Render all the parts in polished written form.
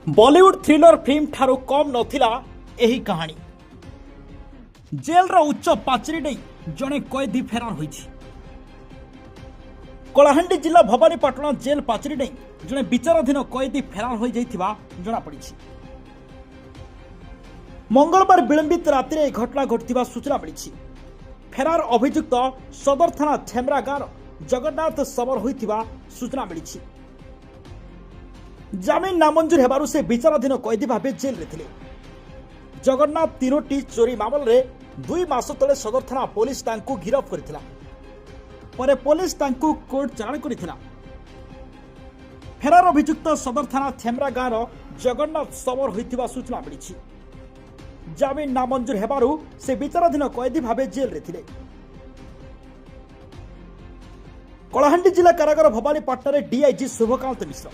Bollywood thriller film ठारू कम नथिला एही कहानी। जेलर उच्च पाचेरी नहीं जड़े कैदी फेरार होइछि। कलाहांडी जिला भवानीपाटना जेल पाचेरी नहीं जड़े विचाराधीन कैदी फेरार हो जनापड़ी। मंगलवार विलंबित राति में घटना घटिथिबा सूचना मिली। फेरार अभियुक्त सदर थाना थेमरा गाँव जगन्नाथ सबर होइथिबा सूचना मिली। जामिन नामंजूर हेबारु से विचाराधीन कैदी भावे जेल रे थिले। जगन्नाथ तीनोटी चोरी मामले रे 2 मास तले सदर थाना पुलिस तांकु गिरफ करथिला। परे पुलिस तांकु कोर्ट चालाण करथिला। फेरार अभियुक्त सदर थाना थेमरा गाँव जगन्नाथ सबर होइथिबा सूचना मिली। जामिन नामंजूर हेबारु से विचाराधीन कैदी भावे जेल रे थिले। कलाहांडी जिला कारागार भवानीपाटना रे डीआईजी शुभकांत मिश्र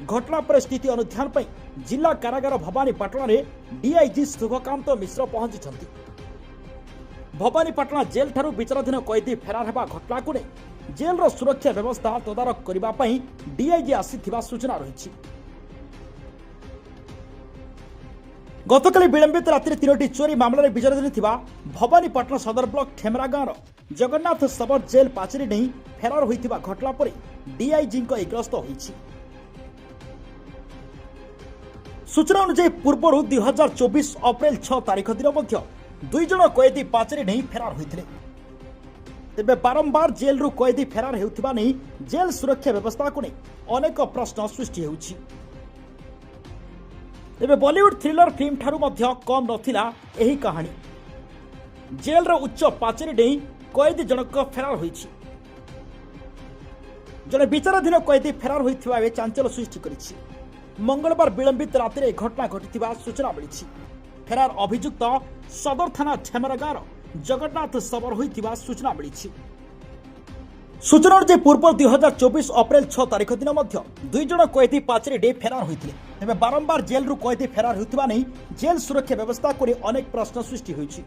घटना पर स्थिति अनुध्यान पर जिला कारागार भवानीपाटना रे डीआईजी शुभकांत मिश्र पहुंची। भवानीपाटना जेल ठारू विचाराधीन कैदी फेरार हेबा घटना को जेल सुरक्षा व्यवस्था तदारख करने पर डीआईजी आसीथिबा सूचना रही। गतकाली विलंबित राति 3टी चोरी मामला रे विचाराधीन थिबा भवानीपाटना सदर ब्लॉक ठेमरा गाँव जगन्नाथ सबर जेल पाचेरी नहीं फेरार होइथिबा घटना पर डीआईजी गस्त होइछि। सूचना अनुसार पूर्व 2024 अप्रैल 6 तारीख दिन 2 जन कैदी पाचेरी नहीं फेरार होते। तेबे बारंबार जेल रु कैदी फेरार हेउथिबा नहीं जेल सुरक्षा व्यवस्था को नहीं अनेक प्रश्न सृष्टि होउछि। तेबे बॉलीवुड थ्रिलर फिल्म ठारू मध्य कम नथिला एही कहानी। जेल रो उच्च पाचेरी नहीं कैदी जनक फेरार होइछि। जने विचाराधीन कैदी फेरार होइथिबा बे चांचल सृष्टि करिछि। मंगलवार विलंबित राति में घटना घटिथिबा सूचना मिली। फेरार अभियुक्त सदर थाना ठेमरा गाँव जगन्नाथ सबर होइथिबा सूचना मिली। सूचना अनुसार पूर्व 2024 अप्रैल 6 तारीख दिन 2 जन कैदी पाचेरी डे फेरार होते। तेज बारंबार जेल रु कैदी फेरार होइथिबा नहीं जेल सुरक्षा व्यवस्था को अनेक प्रश्न सृष्टि होइछि।